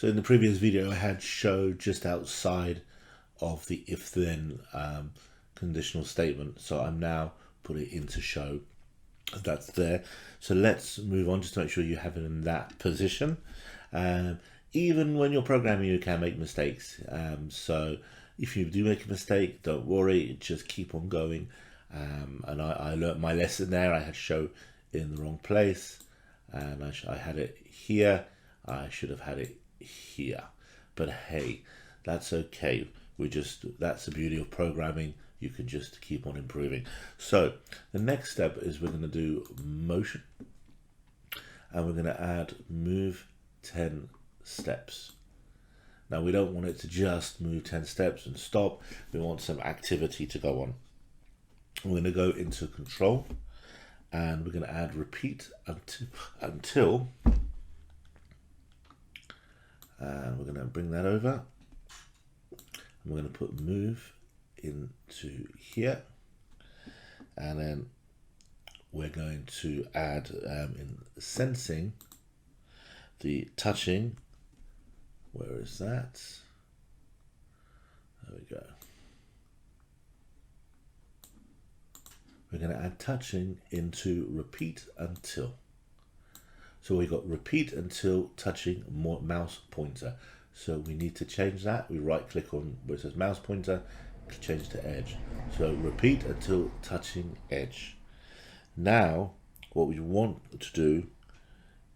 So in the previous video, I had show just outside of the if-then conditional statement. So I'm now put it into show. That's there. So let's move on just to make sure you have it in that position. Even when you're programming, you can make mistakes. So if you do make a mistake, don't worry, just keep on going. And I learned my lesson there. I had show in the wrong place, and I had it here. I should have had it here, but hey, that's okay. That's the beauty of programming. You can just keep on improving. So the next step is we're going to do motion, and we're going to add move 10 steps. Now we don't want it to just move 10 steps and stop. We want some activity to go on. We're going to go into control, and we're going to add repeat until, and we're going to bring that over, and we're going to put move into here, and then we're going to add in sensing the touching. Where is that? There we go. We're going to add touching into repeat until. So we got repeat until touching mouse pointer. So we need to change that. We right click on where it says mouse pointer, change to edge. So repeat until touching edge. Now what we want to do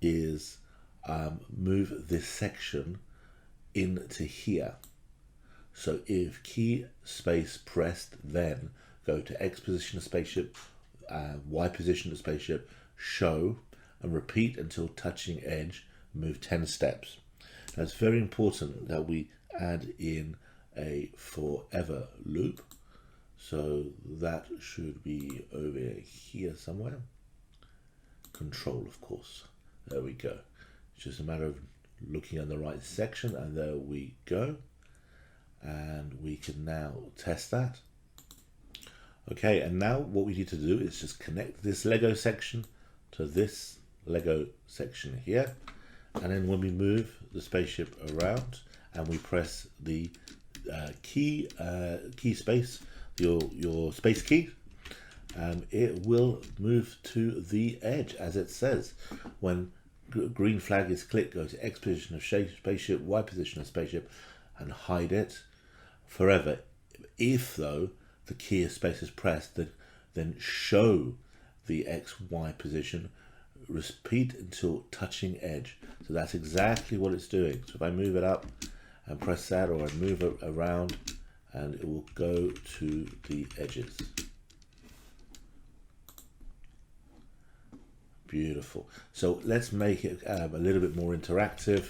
is move this section into here. So if key space pressed, then go to X position of spaceship, Y position of spaceship, show, and repeat until touching edge, move 10 steps. Now it's very important that we add in a forever loop. So that should be over here somewhere. Control, of course. There we go. It's just a matter of looking at the right section, and there we go. And we can now test that. Okay, and now what we need to do is just connect this Lego section to this Lego section here. And then when we move the spaceship around and we press the key space, your space key, it will move to the edge as it says. When green flag is clicked, go to X position of spaceship, Y position of spaceship, and hide it forever. If though the key of space is pressed, then show the X, Y position, repeat until touching edge. So that's exactly what it's doing. So if I move it up and press that, or I move it around, and it will go to the edges. Beautiful. So let's make it a little bit more interactive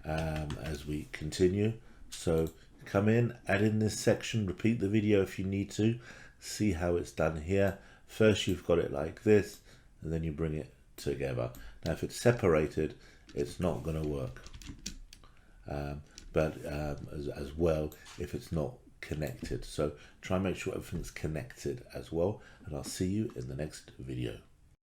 as we continue. So come in, add in this section, repeat the video if you need to, see how it's done here. First you've got it like this, and then you bring it together. Now if it's separated, it's not going to work. But as well, if it's not connected. So try and make sure everything's connected as well, and I'll see you in the next video.